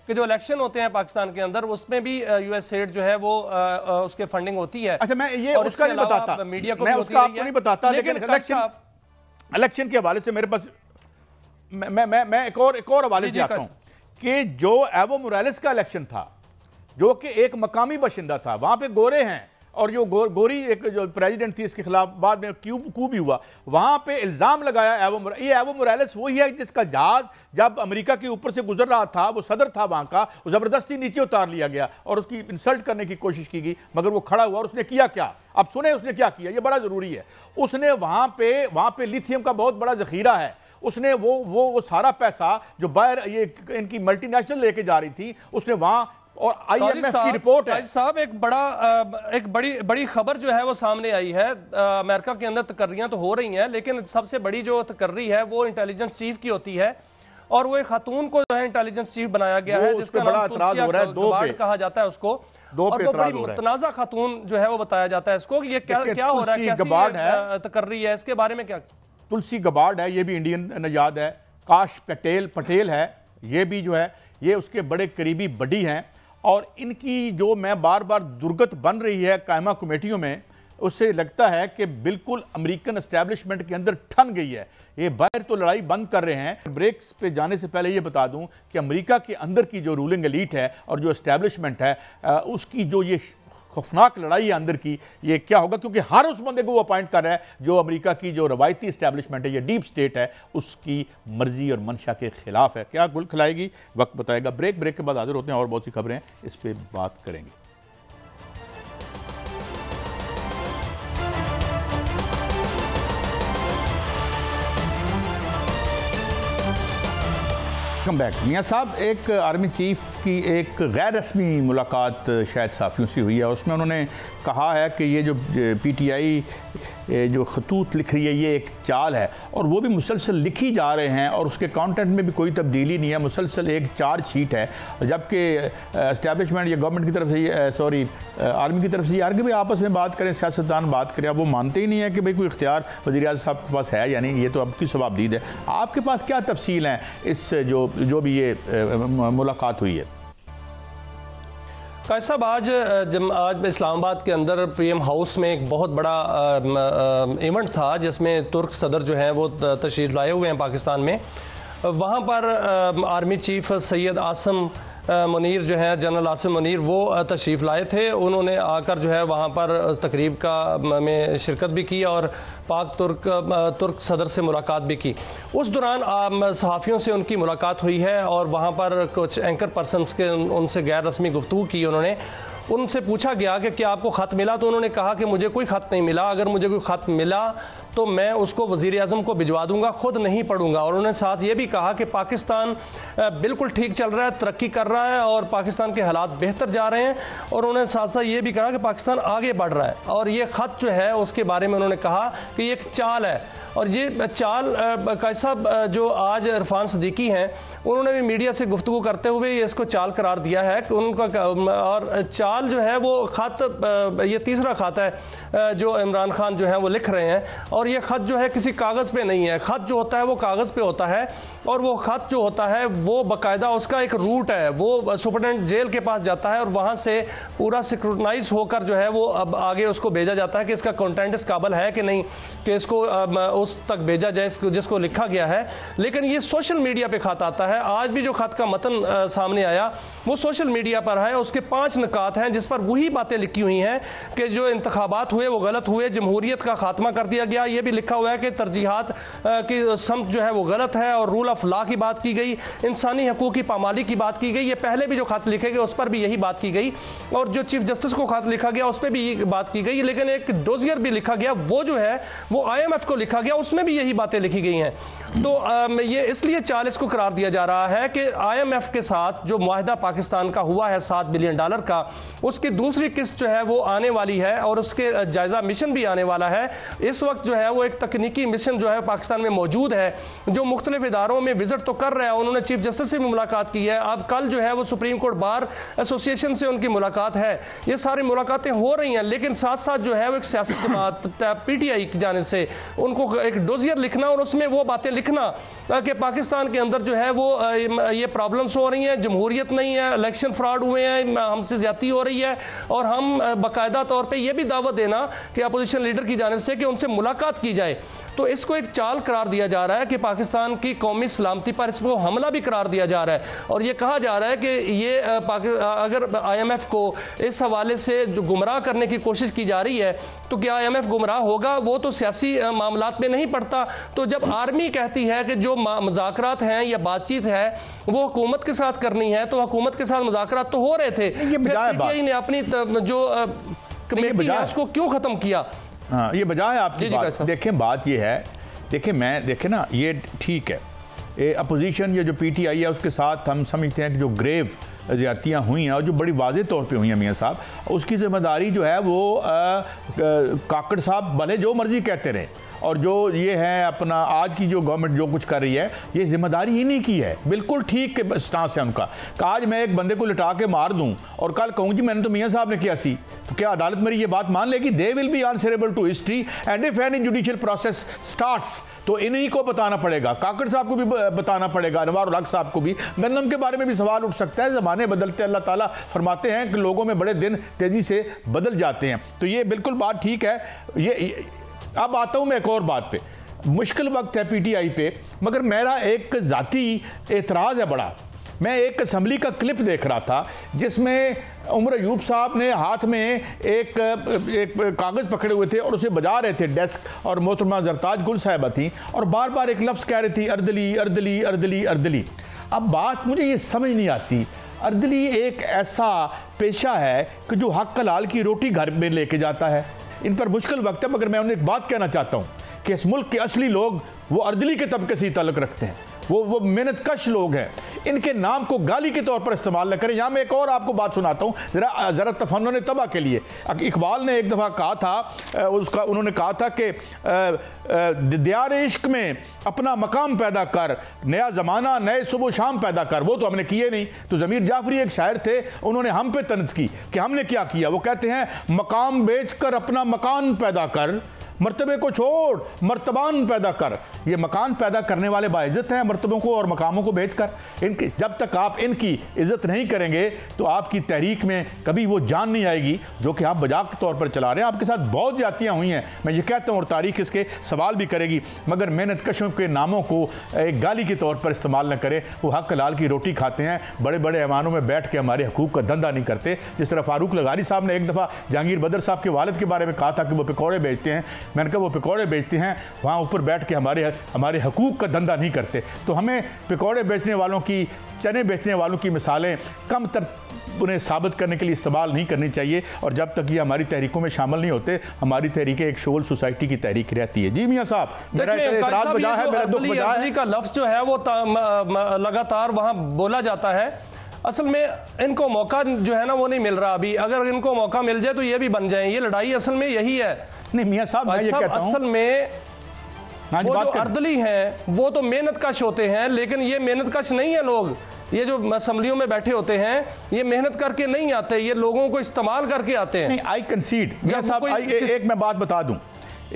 [SPEAKER 2] कि जो इलेक्शन होते हैं पाकिस्तान के अंदर उसमें भी यूएसएड जो है वो उसके फंडिंग होती है।
[SPEAKER 1] अच्छा, मैं ये उसका नहीं बताता, मीडिया को, मैं उसका आपको नहीं बताता, लेकिन इलेक्शन के हवाले से मेरे पास मैं एक और हवाले से आता हूं कि जो एवो मोरालेस का इलेक्शन था, जो कि एक मकामी बाशिंदा था, वहां पे गोरे हैं और जो गोरी एक जो प्रेसिडेंट थी, इसके खिलाफ बाद में कू भी हुआ, वहां पे इल्जाम लगाया ये एवो मोरालेस वही है जिसका जहाज जब अमेरिका के ऊपर से गुजर रहा था, वो सदर था वहां का, वो जबरदस्ती नीचे उतार लिया गया और उसकी इंसल्ट करने की कोशिश की गई, मगर वो खड़ा हुआ और उसने किया क्या? अब सुने उसने क्या किया, ये बड़ा जरूरी है। उसने वहां पे लिथियम का बहुत बड़ा जखीरा है, उसने वो सारा पैसा जो बाहर ये इनकी मल्टीनेशनल लेके जा रही थी, उसने वहां, और आईएमएफ की रिपोर्ट है
[SPEAKER 2] साहब, एक बड़ी खबर जो है वो सामने आई है। अमेरिका के अंदर तकर्रियां तो हो रही हैं, लेकिन सबसे बड़ी जो तकर्री है वो इंटेलिजेंस चीफ की होती है, और वो एक खातून को जो है इंटेलिजेंस चीफ बनाया गया है, जिसका नाम तुलसिया गबार्ड कहा जाता है उसको, और वो बड़ी मुतनाज़ा खातून जो है वो बताया जाता है इसको कि ये क्या हो रहा है, कैसी तकर्री है, इसके बारे में क्या?
[SPEAKER 1] तुलसी गबार्ड है, ये भी इंडियन नजाद है। काश पटेल है, ये भी जो है ये उसके बड़े करीबी बडी हैं, और इनकी जो मैं बार बार दुर्गत बन रही है कायमा कमेटियों में, उससे लगता है कि बिल्कुल अमेरिकन एस्टैब्लिशमेंट के अंदर ठन गई है। ये बाहर तो लड़ाई बंद कर रहे हैं। ब्रेक्स पे जाने से पहले ये बता दूं कि अमेरिका के अंदर की जो रूलिंग एलीट है और जो एस्टैब्लिशमेंट है, उसकी जो ये खौफनाक लड़ाई है अंदर की, ये क्या होगा, क्योंकि हर उस बंदे को वो अपॉइंट कर रहा है जो अमेरिका की जो रवायती एस्टैब्लिशमेंट है, ये डीप स्टेट है, उसकी मर्जी और मंशा के खिलाफ है। क्या गुल खिलाएगी, वक्त बताएगा। ब्रेक के बाद हाजिर होते हैं, और बहुत सी खबरें इस पर बात करेंगे। Welcome back. मियां साहब, एक आर्मी चीफ की एक गैर रस्मी मुलाकात शायद साफ़ियों से हुई है, उसमें उन्होंने कहा है कि ये जो पीटीआई जो खतूत लिख रही है ये एक चाल है, और वो भी मुसलसल लिखी जा रहे हैं, और उसके कंटेंट में भी कोई तब्दीली नहीं है, मुसलसल एक चार्ज शीट है। जबकि एस्टैब्लिशमेंट या गवर्नमेंट की तरफ से आर्मी की तरफ से आर्मी भी आपस में बात करें, सियासतदान बात करें, अब वो मानते ही नहीं है कि भाई कोई इख्तियार वज़ीर-ए-आज़म साहब के पास है, यानी ये तो आपकी सवाबदीद है। आपके पास क्या तफसील हैं इस जो भी ये मुलाकात हुई है?
[SPEAKER 2] काजी साहब, आज इस्लामाबाद के अंदर पीएम हाउस में एक बहुत बड़ा इवेंट था जिसमें तुर्क सदर जो हैं वो तशरीफ लाए हुए हैं पाकिस्तान में। वहाँ पर आर्मी चीफ सैयद आसिम मुनीर जो है, जनरल आसिम मुनीर, वो तशरीफ़ लाए थे। उन्होंने आकर जो है वहाँ पर तकरीब में शिरकत भी की और पाक तुर्क सदर से मुलाकात भी की। उस दौरान सहाफ़ियों से उनकी मुलाकात हुई है और वहाँ पर कुछ एंकर पर्सनस के उनसे गैर रस्मी गुफ्तगू की उन्होंने। उनसे पूछा गया कि क्या आपको ख़त मिला, तो उन्होंने कहा कि मुझे कोई ख़त नहीं मिला, अगर मुझे कोई ख़त मिला तो मैं उसको वज़ीर आज़म को भिजवा दूंगा, खुद नहीं पढ़ूंगा। और उन्होंने साथ ये भी कहा कि पाकिस्तान बिल्कुल ठीक चल रहा है, तरक्की कर रहा है और पाकिस्तान के हालात बेहतर जा रहे हैं। और उन्होंने साथ साथ ये भी कहा कि पाकिस्तान आगे बढ़ रहा है। और ये ख़त जो है उसके बारे में उन्होंने कहा कि ये एक चाल है। और ये चाल कायद साहब जो आज इरफान सिद्दीकी हैं, उन्होंने भी मीडिया से गुफ्तगू करते हुए ये इसको चाल करार दिया है कि उनका, और चाल जो है वो ख़त, ये तीसरा ख़त है जो इमरान खान जो है वो लिख रहे हैं। और ये ख़त जो है किसी कागज़ पे नहीं है, ख़त जो होता है वो कागज़ पे होता है। और वो ख़त जो होता है वो बाकायदा उसका एक रूट है, वो सुपरटेंडेंट जेल के पास जाता है और वहाँ से पूरा सिक्योरिटाइज होकर जो है वो अब आगे उसको भेजा जाता है कि इसका कंटेंट इस काबिल है कि नहीं कि इसको उस तक भेजा जाए जिसको लिखा गया है। लेकिन ये सोशल मीडिया पे खत आता है। आज भी जो खत का मतन सामने आया वो सोशल मीडिया पर है। उसके 5 निकात हैं जिस पर वही बातें लिखी हुई हैं कि जो इंतखाबात हुए वो गलत हुए, जमहूरियत का खात्मा कर दिया गया। ये भी लिखा हुआ है कि तरजीहात की समत जो है वो गलत है और रूल ऑफ लॉ की बात की गई, इंसानी हकूक़ की पामाली की बात की गई। ये पहले भी जो खत लिखे गए उस पर भी यही बात की गई और जो चीफ जस्टिस को खत लिखा गया उस पर भी ये बात की गई। लेकिन एक डोजियर भी लिखा गया, वो जो है वो IMF को लिखा गया, उसमें भी यही बातें लिखी गई हैं। तो ये इसलिए 40 को करार दिया जा रहा है कि IMF के साथ जो मुआहदा पाकिस्तान का हुआ है $7 बिलियन का, उसकी दूसरी किस्त जो है वो आने वाली है और उसके जायजा मिशन भी आने वाला है। इस वक्त जो है वो एक तकनीकी मिशन जो है पाकिस्तान में मौजूद है जो मुख्तलिफ इदारों में विजिट तो कर रहा है। उन्होंने चीफ जस्टिस से भी मुलाकात की है। अब कल जो है वो सुप्रीम कोर्ट बार एसोसिएशन से उनकी मुलाकात है। ये सारी मुलाकातें हो रही हैं, लेकिन साथ साथ जो है वो एक सियासी जमात PTI की जानिब से उनको एक डोजियर लिखना और उसमें वो बातें लिखना कि पाकिस्तान के अंदर जो है वो ये प्रॉब्लम्स हो रही हैं, जमहूरियत नहीं है, इलेक्शन फ्रॉड हुए हैं, हमसे ज्यादती हो रही है। और हम बाकायदा तौर पे ये भी दावत देना कि अपोजिशन लीडर की जानिब से कि उनसे मुलाकात की जाए। तो इसको एक चाल करार दिया जा रहा है कि पाकिस्तान की कौमी सलामती पर इसको हमला भी करार दिया जा रहा है। और ये कहा जा रहा है कि ये अगर IMF को इस हवाले से जो गुमराह करने की कोशिश की जा रही है तो क्या IMF गुमराह होगा? वो तो सियासी मामलात में नहीं पड़ता। तो जब आर्मी कहती है कि जो मुज़ाकरात हैं या बातचीत है वो हुकूमत के साथ करनी है तो हुकूमत के साथ मुज़ाकरात तो हो रहे थे, PTI ने अपनी जो कमेटी है उसको क्यों ख़त्म किया?
[SPEAKER 1] हाँ, ये बजाय आपकी बात। देखें बात ये है, देखें ना, ये ठीक है अपोजिशन या जो PTI है उसके साथ हम समझते हैं कि जो ग्रेव ज़्यादतियाँ हुई हैं और जो बड़ी वाज़ेह तौर पे हुई हैं मियाँ साहब, उसकी ज़िम्मेदारी जो है वो काकड़ साहब भले जो मर्जी कहते रहे और जो ये है अपना आज की जो गवर्नमेंट जो कुछ कर रही है ये जिम्मेदारी इन्हीं की है। बिल्कुल ठीक के स्टांस है उनका। आज मैं एक बंदे को लिटा के मार दूं और कल कहूँ जी मैंने तो मियाँ साहब ने किया सी, तो क्या अदालत मेरी ये बात मान लेगी? They will be answerable to history and if any judicial process starts तो इन्हीं को बताना पड़ेगा, काकड़ साहब को भी बताना पड़ेगा, अनवार उल हक साहब को भी। गंदम के बारे में भी सवाल उठ सकता है। ज़माने बदलते, अल्लाह ताला फरमाते हैं कि लोगों में बड़े दिन तेज़ी से बदल जाते हैं। तो ये बिल्कुल बात ठीक है। ये अब आता हूँ मैं एक और बात पे। मुश्किल वक्त है PTI पे, मगर मेरा एक ज़ाती एतराज़ है बड़ा। मैं एक असम्बली का क्लिप देख रहा था जिसमें उमर अयूब साहब ने हाथ में एक कागज़ पकड़े हुए थे और उसे बजा रहे थे डेस्क, और मोहतरमा जरताज गुल साहिबा थी और बार बार एक लफ्ज़ कह रही थी अर्दली अर्दली अर्दली अर्दली। अब बात मुझे ये समझ नहीं आती, अर्दली एक ऐसा पेशा है कि जो हक हलाल की रोटी घर में लेके जाता है। इन पर मुश्किल वक्त है, मगर मैं उन्हें एक बात कहना चाहता हूँ कि इस मुल्क के असली लोग वो अर्दली के तबके से ही ताल्लुक़ रखते हैं, वो मेहनत कश लोग हैं। इनके नाम को गाली के तौर पर इस्तेमाल न करें। यहाँ मैं एक और आपको बात सुनाता हूँ ज़रा तफन्नुन तबाह के लिए। इकबाल ने एक दफ़ा कहा था, उन्होंने कहा था कि दियार इश्क में अपना मकाम पैदा कर, नया ज़माना नए सुबह शाम पैदा कर। वो तो हमने किए नहीं। तो ज़मीर जाफरी एक शायर थे, उन्होंने हम पे तंज की कि हमने क्या किया। वो कहते हैं मकाम बेच कर अपना मकान पैदा कर, मर्तबे को छोड़ मर्तबान पैदा कर। ये मकान पैदा करने वाले बाइज्जत हैं मर्तबों को और मकामों को बेचकर। इनकी जब तक आप इनकी इज्जत नहीं करेंगे तो आपकी तहरीक में कभी वो जान नहीं आएगी जो कि आप मजाक के तौर पर चला रहे हैं। आपके साथ बहुत ज्यादतियाँ हुई हैं, मैं ये कहता हूँ, और तारीख इसके सवाल भी करेगी, मगर मेहनत कशों के नामों को एक गाली के तौर पर इस्तेमाल न करें। वो हक हलाल की रोटी खाते हैं, बड़े बड़े ऐवानों में बैठ के हमारे हकूक़ का धंधा नहीं करते। जिस तरह फारूक लगारी साहब ने एक दफ़ा जहांगीर बदर साहब के वालिद के बारे में कहा था कि वो पकौड़े बेचते हैं। मैंने कहा वो पकौड़े बेचते हैं, वहाँ ऊपर बैठ के हमारे हकूक़ का धंधा नहीं करते। तो हमें पकौड़े बेचने वालों की, चने बेचने वालों की मिसालें उन्हें साबित करने के लिए इस्तेमाल नहीं करनी चाहिए। और जब तक ये हमारी तहरीकों में शामिल नहीं होते, हमारी तहरीकें एक शोल सोसाइटी की तहरीक रहती है। जी मियाँ साहब, मेरा एतराज बजा है, मेरा दुख बजा है
[SPEAKER 2] का लफ्ज जो है वो लगातार वहां बोला जाता है। असल में इनको मौका जो है ना वो नहीं मिल रहा अभी। अगर इनको मौका मिल जाए तो ये भी बन जाए। ये लड़ाई असल में यही है।
[SPEAKER 1] नहीं मियाँ साहब, मैं ये कहता हूं,
[SPEAKER 2] असल में वो जो अर्दली हैं वो तो मेहनत कश होते हैं, लेकिन ये मेहनत कश नहीं है। लोग ये जो असेंबलियों में बैठे होते हैं ये मेहनत करके नहीं आते, ये लोगों को इस्तेमाल करके आते हैं।
[SPEAKER 1] नहीं, आई कंसीड। एक मैं बात बता दूं,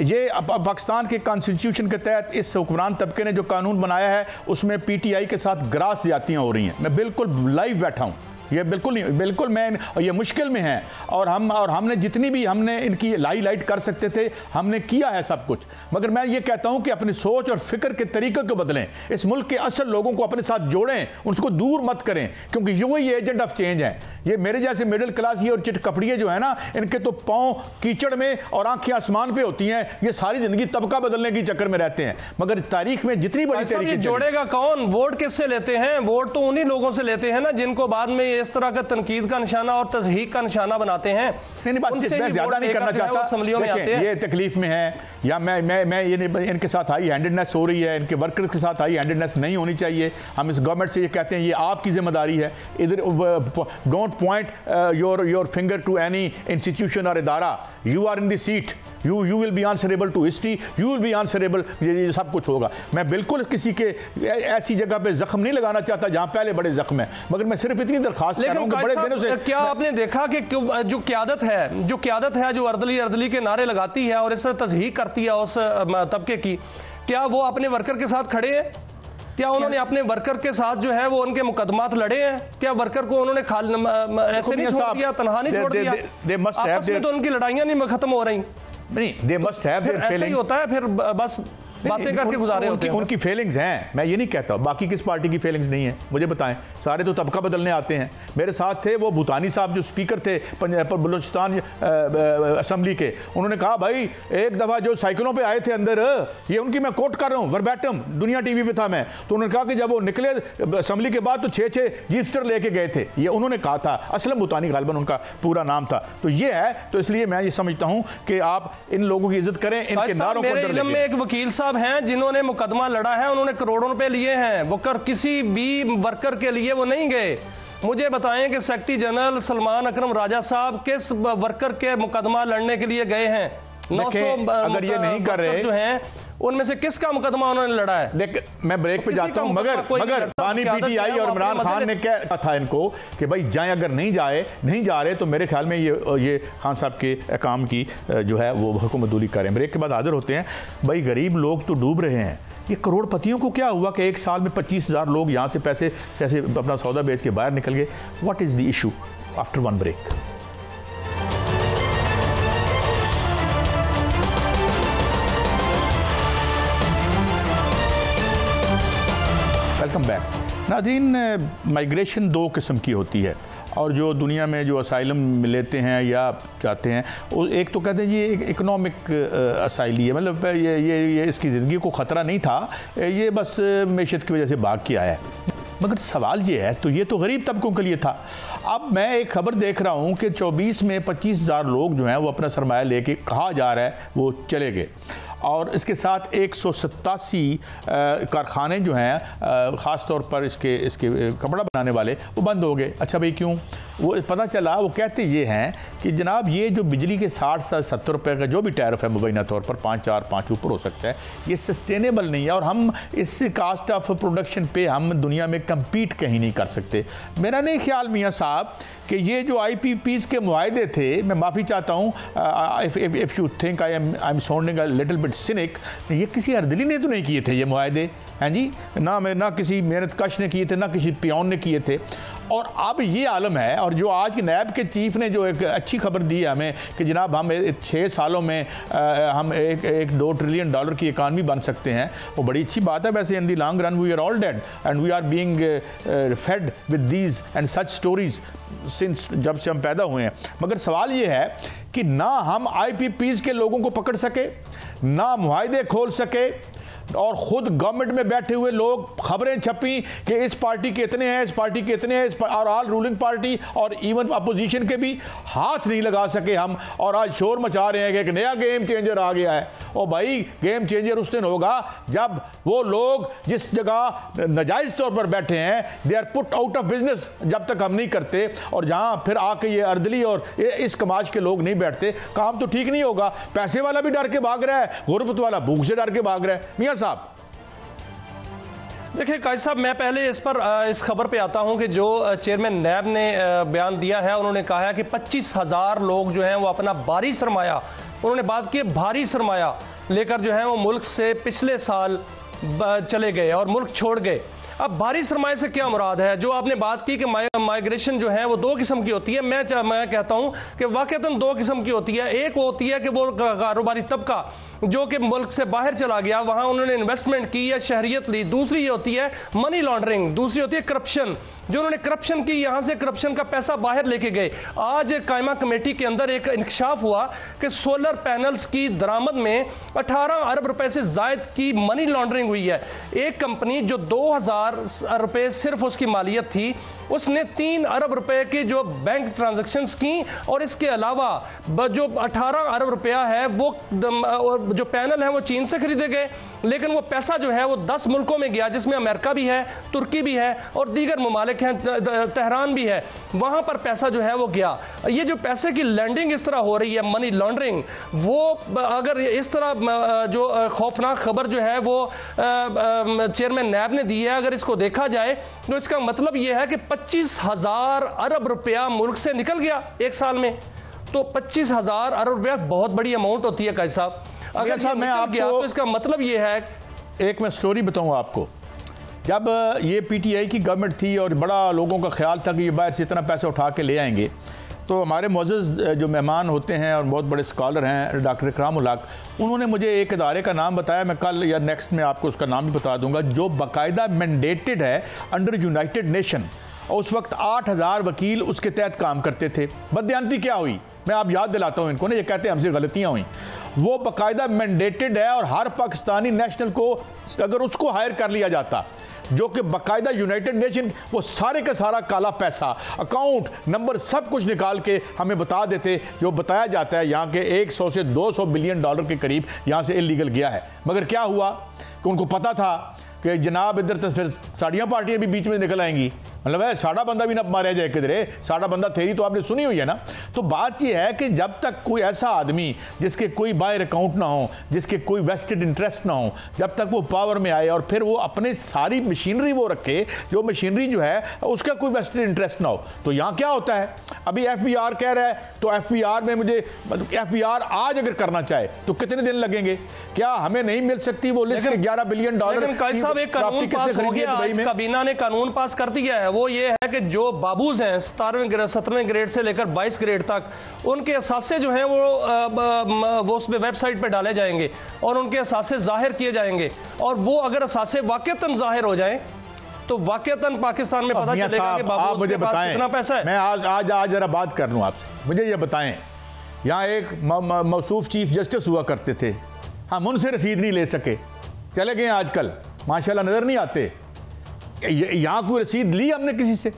[SPEAKER 1] ये पाकिस्तान के कॉन्स्टिट्यूशन के तहत इस हुक्मरान तबके ने जो कानून बनाया है उसमें पीटीआई के साथ ग्रास ज्यादतियां हो रही हैं। मैं बिल्कुल लाइव बैठा हूं, ये बिल्कुल नहीं, बिल्कुल मैं ये मुश्किल में है। और हमने जितनी भी हमने इनकी लाइट कर सकते थे हमने किया है सब कुछ। मगर मैं ये कहता हूं कि अपनी सोच और फिक्र के तरीके को बदलें, इस मुल्क के असल लोगों को अपने साथ जोड़ें, उनको दूर मत करें, क्योंकि ये एजेंट ऑफ चेंज है। ये मेरे जैसे मिडिल क्लास ये और चिट कपड़िए जो है ना, इनके तो पाँव कीचड़ में और आंखें आसमान पे होती हैं। ये सारी जिंदगी तबका बदलने की चक्कर में रहते हैं। मगर तारीख में जितनी बड़ी तरीके
[SPEAKER 2] जोड़ेगा कौन? वोट किससे लेते हैं? वोट तो उन्हीं लोगों से लेते हैं ना जिनको बाद में इस तरह का तनकीद का निशाना और तस्हीक का निशाना बनाते हैं।
[SPEAKER 1] मैं ज्यादा नहीं करना चाहता, ये तकलीफ में है या मैं ये इनके साथ हाई हैंडेडनेस हो रही है, इनके वर्कर के साथ हाई हैंडेडनेस नहीं होनी चाहिए। हम इस गवर्नमेंट से ये कहते हैं ये आपकी जिम्मेदारी है। इधर don't point your finger to any institution और इदारा। You are in the seat, you will be answerable to history, you will be answerable. ये सब कुछ होगा। मैं बिल्कुल किसी के ऐसी जगह पे जख्म नहीं लगाना चाहता जहां पहले बड़े जख्म है, मगर मैं सिर्फ इतनी दरखास्त कर रहा हूं कि बड़े दिनों से
[SPEAKER 2] क्या आपने देखा कि जो क्यादत है जो अर्दली के नारे लगाती है और इस तरह तस्हीक करती है उस तबके की, क्या वो अपने वर्कर के साथ खड़े हैं? क्या उन्होंने अपने वर्कर के साथ जो है वो उनके मुकदमात लड़े हैं? क्या वर्कर को उन्होंने ऐसे नहीं छोड़ दिया, तनहा नहीं छोड़ दिया? आपस में तो उनकी लड़ाइयां नहीं खत्म हो रही।
[SPEAKER 1] नहीं, they must have their feelings.
[SPEAKER 2] ऐसा ही होता है, फिर बस बातें करके गुजारे होते हैं।
[SPEAKER 1] उनकी फीलिंग्स हैं, मैं ये नहीं कहता बाकी किस पार्टी की फीलिंग्स नहीं है। मुझे बताएं, सारे तो तबका बदलने आते हैं। मेरे साथ थे वो भूटानी साहब जो स्पीकर थे बलूचिस्तान असेंबली के। उन्होंने कहा भाई एक दफ़ा जो साइकिलों पे आए थे अंदर, ये उनकी मैं कोट कर रहा हूँ वर्बैटम, दुनिया टीवी पे था मैं, तो उन्होंने कहा कि जब वो निकले असेंबली के बाद तो 6 जीपस्टर लेके गए थे। ये उन्होंने कहा था, असलम भूटानी गालिबन उनका पूरा नाम था। तो ये है, तो इसलिए मैं ये समझता हूँ कि आप इन लोगों की इज्जत करें, इनके नारों को।
[SPEAKER 2] मेरे इल्म में एक वकील साहब हैं जिन्होंने मुकदमा लड़ा है, उन्होंने करोड़ों रुपए लिए हैं, वो किसी भी वर्कर के लिए वो नहीं गए। मुझे बताएं कि सेक्रेटरी जनरल सलमान अकरम राजा साहब किस वर्कर के मुकदमा लड़ने के लिए गए हैं? 900
[SPEAKER 1] अगर ये नहीं कर रहे
[SPEAKER 2] जो हैं उनमें से किसका मुकदमा उन्होंने लड़ा है?
[SPEAKER 1] लेकिन मैं ब्रेक पे जाता हूं, मगर पानी पीटीआई और इमरान खान ने कहा था इनको कि भाई जाए, अगर नहीं जा रहे तो मेरे ख्याल में ये खान साहब के काम की जो है वो हुकूमतदूली करें। ब्रेक के बाद हाजिर होते हैं। भाई गरीब लोग तो डूब रहे हैं। ये करोड़पतियों को क्या हुआ कि एक साल में 25,000 लोग यहाँ से पैसे अपना सौदा बेच के बाहर निकल गए? What is the issue? After one break. Welcome back नाज़रीन। माइग्रेशन 2 किस्म की होती है, और जो दुनिया में जो असाइलम लेते हैं या चाहते हैं, एक तो कहते हैं ये एक इकनॉमिक असाइली है, मतलब ये इसकी ज़िंदगी को ख़तरा नहीं था, ये बस मैशत की वजह से भाग के आया है। मगर सवाल ये है, तो ये तो गरीब तबकों के लिए था। अब मैं एक खबर देख रहा हूँ कि 24 में 25,000 लोग जो हैं वो अपना सरमाया लेके, कहा जा रहा है, वो चले गए। और इसके साथ 187 कारखाने जो हैं ख़ास तौर पर इसके कपड़ा बनाने वाले, वो बंद हो गए। अच्छा भाई क्यों? वो पता चला, वो कहते ये हैं कि जनाब ये जो बिजली के 60-70 रुपये का जो भी टैरिफ है मुबैना तौर पर 5 ऊपर हो सकता है, ये सस्टेनेबल नहीं है, और हम इस कास्ट ऑफ प्रोडक्शन पे हम दुनिया में कम्पीट कहीं नहीं कर सकते। मेरा नहीं ख्याल मियाँ साहब कि ये जो IPPs के मुआहदे थे, मैं माफ़ी चाहता हूँ if you think I am sounding a little bit scenic, ये किसी अर्दली ने तो नहीं किए थे ये मुआहदे, हैं जी, ना किसी मेहनत कश ने किए थे, ना किसी पियोन ने किए थे। और अब ये आलम है, और जो आज के नैब के चीफ ने जो एक अच्छी खबर दी है हमें कि जनाब हम 6 सालों में हम 1-2 ट्रिलियन डॉलर की इकानमी बन सकते हैं, वो बड़ी अच्छी बात है। वैसे in the long run we are all dead and we are being fed with these and such stories since जब से हम पैदा हुए हैं। मगर सवाल ये है कि ना हम IPPs के लोगों को पकड़ सके, ना मुआहदे खोल सके, और खुद गवर्नमेंट में बैठे हुए लोग खबरें छपी कि इस पार्टी के इतने हैं, इस पार्टी के इतने हैं, और ऑल रूलिंग पार्टी और इवन अपोजिशन के भी हाथ नहीं लगा सके हम, और आज शोर मचा रहे हैं कि एक नया गेम चेंजर आ गया है। और भाई गेम चेंजर उस दिन होगा जब वो लोग जिस जगह नाजायज तौर पर बैठे हैं they are put out of business, जब तक हम नहीं करते और जहां फिर आके ये अर्दली और इस कमाज के लोग नहीं बैठते, काम तो ठीक नहीं होगा। पैसे वाला भी डर के भाग रहा है, गुरबत वाला भूख से डर के भाग रहा है। मियां साहब
[SPEAKER 2] देखिए काजी साहब, मैं पहले इस खबर पे आता हूं कि जो चेयरमैन नैब ने बयान दिया है, उन्होंने कहा है कि 25,000 लोग जो हैं वो अपना भारी सरमाया, उन्होंने बात की भारी सरमाया लेकर जो है वो मुल्क से पिछले साल चले गए और मुल्क छोड़ गए। अब भारी सरमाए से क्या मुराद है? जो आपने बात की कि माइग्रेशन जो है वो दो किस्म की होती है, मैं कहता हूं कि वाकईतन दो किस्म की होती है। एक होती है कि वो कारोबारी तबका जो कि मुल्क से बाहर चला गया, वहां उन्होंने इन्वेस्टमेंट की या शहरियत ली। दूसरी ये होती है मनी लॉन्ड्रिंग, दूसरी होती है करप्शन, जो उन्होंने करप्शन की, यहां से करप्शन का पैसा बाहर लेके गए। आज कायमा कमेटी के अंदर एक इंकशाफ हुआ कि सोलर पैनल्स की दरामद में 18 अरब रुपए से जायद की मनी लॉन्ड्रिंग हुई है। एक कंपनी जो 2000 रुपए सिर्फ उसकी मालियत थी, उसने 3 अरब रुपए की जो बैंक ट्रांजैक्शंस की, और इसके अलावा जो 18 अरब रुपया है वो जो पैनल है वो चीन से खरीदे गए, लेकिन वो पैसा जो है वो 10 मुल्कों में गया, जिसमें अमेरिका भी है, तुर्की भी है और दीगर ममालिक हैं, तेहरान भी है, वहां पर पैसा जो है वो गया। ये जो पैसे की लैंडिंग इस तरह हो रही है, मनी लॉन्ड्रिंग, वो अगर इस तरह जो खौफनाक खबर जो है वो चेयरमैन नैब ने दी है, अगर इसको देखा जाए तो इसका मतलब यह है कि 25,000 अरब रुपया मुल्क से निकल गया एक साल में। तो 25,000 अरब रुपया बहुत बड़ी अमाउंट होती है काजी साहब। अगर ये मैं आप गया तो इसका मतलब ये है,
[SPEAKER 1] एक मैं स्टोरी बताऊं आपको। जब ये पीटीआई की गवर्नमेंट थी और बड़ा लोगों का ख्याल था कि ये बाहर से इतना पैसा उठा के ले आएंगे, तो हमारे मुअज़्ज़ज़ जो मेहमान होते हैं और बहुत बड़े स्कॉलर हैं डॉक्टर इकराम उल हक, उन्होंने मुझे एक इदारे का नाम बताया, मैं कल या नेक्स्ट में आपको उसका नाम भी बता दूंगा, जो बाकायदा मैंडेटेड है अंडर यूनाइटेड नेशन, और उस वक्त 8,000 वकील उसके तहत काम करते थे। बदयांती क्या हुई, मैं आप याद दिलाता हूँ इनको ना, ये कहते हैं हमसे गलतियाँ हुई। वो बाकायदा मैंडेटेड है और हर पाकिस्तानी नेशनल को अगर उसको हायर कर लिया जाता, जो कि बाकायदा यूनाइटेड नेशन वो सारे का सारा काला पैसा, अकाउंट नंबर सब कुछ निकाल के हमें बता देते, जो बताया जाता है यहाँ के 100 से 200 बिलियन डॉलर के करीब यहाँ से इलीगल गया है। मगर क्या हुआ कि उनको पता था कि जनाब इधर तो फिर साड़ियाँ पार्टियाँ भी बीच में निकल आएंगी, मतलब है साड़ा बंदा भी ना मारा जाए किधरे, साड़ा बंदा थेरी तो आपने सुनी हुई है ना। तो बात यह है कि जब तक कोई ऐसा आदमी जिसके कोई बाहर अकाउंट ना हो, जिसके कोई वेस्टेड इंटरेस्ट ना हो, जब तक वो पावर में आए और फिर वो अपने सारी मशीनरी वो रखे, जो मशीनरी जो है उसका कोई वेस्टेड इंटरेस्ट ना हो, तो यहाँ क्या होता है? अभी FBR कह रहा है, तो FBR में मुझे FBR आज अगर करना चाहे तो कितने दिन लगेंगे? क्या हमें नहीं मिल सकती वो लिस्ट? 11 बिलियन डॉलर
[SPEAKER 2] एक कानून पास हो गया, आज काबीना ने कानून पास कर दिया है। वो ये है कि जो बाबूज हैं 17वें ग्रेड से लेकर 22 ग्रेड तक, उनके असासे जो हैं वो उस वेबसाइट पे डाले जाएंगे और उनके असासे जाहिर किए जाएंगे, और वो अगर असासे वाकईतन जाहिर हो जाएं तो वाकईतन पाकिस्तान में पता चलेगा कि बाबूज के पास कितना पैसा है।
[SPEAKER 1] मैं आज जरा बात कर लूं आपसे, मुझे ये बताएं, यहाँ एक मौसूफ चीफ जस्टिस हुआ करते थे, हम उनसे रसीद नहीं ले सके, चले गए आजकल माशाल्लाह नजर नहीं आते। यहाँ कोई रसीद ली हमने किसी से?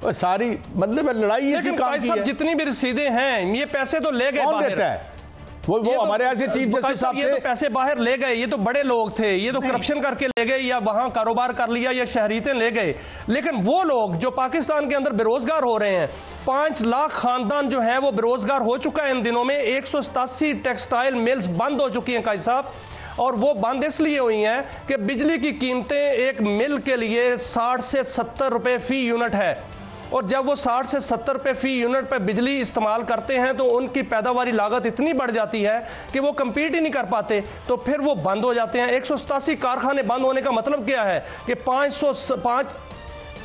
[SPEAKER 1] और सारी मतलब लड़ाई इसी काम की है।
[SPEAKER 2] जितनी भी रसीदें हैं ये पैसे तो ले गए,
[SPEAKER 1] कौन देता है? वो हमारे ऐसे चीफ जस्टिस साहब
[SPEAKER 2] ये तो पैसे बाहर ले गए, ये तो बड़े लोग थे, ये तो करप्शन करके ले गए या वहां कारोबार कर लिया या शहरीतें ले गए। लेकिन वो लोग जो पाकिस्तान के अंदर बेरोजगार हो रहे हैं, 5 लाख खानदान जो है वो बेरोजगार हो चुका है इन दिनों में। 187 टेक्सटाइल मिल्स बंद हो चुकी हैं काजी साहब, और वो बंद इसलिए हुई हैं कि बिजली की कीमतें एक मिल के लिए 60 से 70 रुपए फी यूनिट है, और जब वो 60 से 70 रुपए फी यूनिट पर बिजली इस्तेमाल करते हैं तो उनकी पैदावारी लागत इतनी बढ़ जाती है कि वो कम्पीट ही नहीं कर पाते, तो फिर वो बंद हो जाते हैं। 187 कारखाने बंद होने का मतलब क्या है कि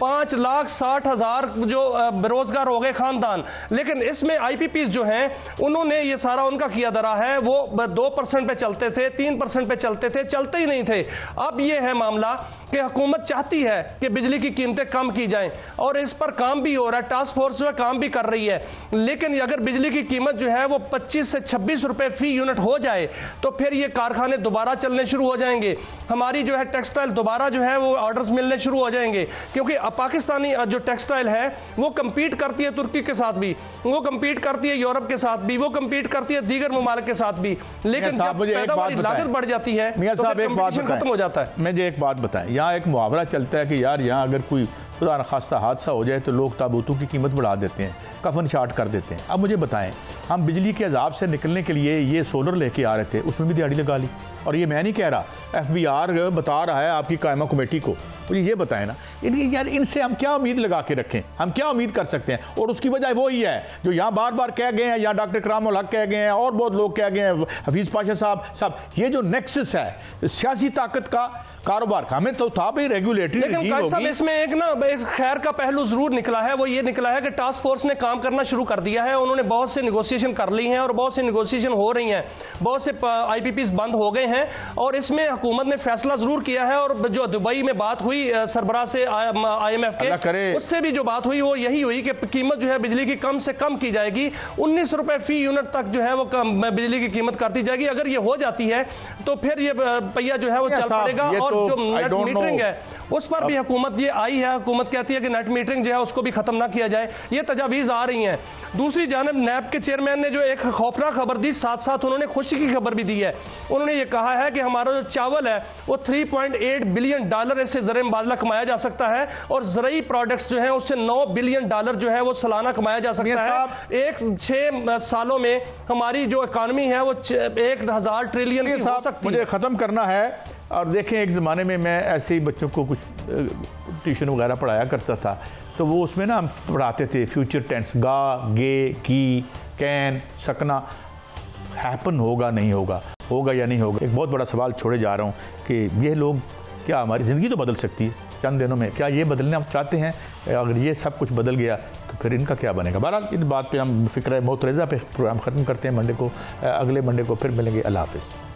[SPEAKER 2] 5,60,000 जो बेरोजगार हो गए खानदान। लेकिन इसमें IPPs जो हैं उन्होंने ये सारा उनका किया दरा है, वो 2% पे चलते थे, 3% पे चलते थे, चलते ही नहीं थे। अब ये है मामला कि हुकूमत चाहती है कि बिजली की कीमतें कम की जाएं और इस पर काम भी हो रहा है, टास्क फोर्स जो है काम भी कर रही है। लेकिन अगर बिजली की कीमत जो है वो 25 से 26 रुपए फी यूनिट हो जाए तो फिर ये कारखाने दोबारा चलने शुरू हो जाएंगे, हमारी जो है टेक्सटाइल दोबारा जो है वो ऑर्डर्स मिलने शुरू हो जाएंगे। क्योंकि पाकिस्तानी जो टेक्सटाइल है वो कम्पीट करती है तुर्की के साथ भी, वो कम्पीट करती है यूरोप के साथ भी, वो कम्पीट करती है दीगर ममालिक के साथ भी। लेकिन जब पैदावारी लागत बढ़ जाती है तो कंपटीशन खत्म हो जाता है।
[SPEAKER 1] मुझे एक बात बताएं, यहाँ एक मुहावरा चलता है कि यार यहाँ अगर कोई खुदा न खास्ता हादसा हो जाए तो लोग ताबूतों की कीमत बढ़ा देते हैं, कफन शार्ट कर देते हैं। अब मुझे बताएं, हम बिजली के अजाब से निकलने के लिए ये सोलर लेके आ रहे थे, उसमें भी दिहाड़ी लगा ली। और ये मैं नहीं कह रहा, FBR बता रहा है आपकी कायमा कमेटी को। मुझे ये बताएं ना यार, इनसे हम क्या उम्मीद लगा के रखें, हम क्या उम्मीद कर सकते हैं? और उसकी वजह वो ही है जो यहाँ बार बार कह गए हैं, या डॉक्टर कराम उल हक कह गए हैं और बहुत लोग कह गए हैं, हफीज़ पाशा साहब, ये जो नेक्सस है सियासी ताकत का, कारोबार का, हमें तो था भाई रेगुलेटरी।
[SPEAKER 2] लेकिन इसमें एक खैर का पहलू जरूर निकला है, वो ये निकला है कि टास्क फोर्स ने काम करना शुरू कर दिया है। उन्होंने बहुत से नेगोशिएशन कर ली हैं और बहुत से नेगोशिएशन हो रही हैं, बहुत से IPPs बंद हो गए हैं। और इसमें हुकूमत ने फैसला जरूर किया है। और जो दुबई में बात हुई सरबराह से IMF के, उससे भी जो बात हुई वो यही हुई कि कीमत जो है बिजली की कम से कम की जाएगी, 19 रुपए फी यूनिट तक जो है वो बिजली की कीमत करती जाएगी। अगर ये हो जाती है तो फिर ये पहिया जो है वो चल पड़ेगा। और जो नेट मीटरिंग है उस पर भी हुकूमत ये आई है, हुकूमत कहती है कि नेट मीटरिंग जो है उसको भी खत्म ना किया जाए। ये तजावीज़ आ रही हैं। दूसरी जानब NAP के चेयरमैन ने जो एक खौफनाक खबर दी, साथ साथ उन्होंने खुशी की खबर भी दी है। उन्होंने ये कहा है कि हमारा जो चावल है वो $3.8 बिलियन इससे ज़र मुबादला कमाया जा सकता है और ज़रूरी प्रोडक्ट्स जो है उससे $9 बिलियन जो है वो सालाना कमाया जा सकता है। 6 सालों में हमारी जो इकॉनमी है वो 1000 ट्रिलियन की हो सकती है।
[SPEAKER 1] मुझे ख़त्म करना है। और देखें, एक ज़माने में मैं ऐसे ही बच्चों को कुछ ट्यूशन वगैरह पढ़ाया करता था, तो वो उसमें ना हम पढ़ाते थे फ्यूचर टेंस, गा, गे, की, कैन, सकना। हैपन होगा नहीं होगा, होगा या नहीं होगा। एक बहुत बड़ा सवाल छोड़े जा रहा हूँ कि ये लोग, क्या हमारी ज़िंदगी तो बदल सकती है चंद दिनों में, क्या ये बदलने हम चाहते हैं? अगर ये सब कुछ बदल गया तो फिर इनका क्या बनेगा? बहरहाल इस बात पे हम फ़िक्र मोतरेज़ा पे प्रोग्राम ख़त्म करते हैं। मंडे को, अगले मंडे को फिर मिलेंगे। अल्लाह हाफ़िज़।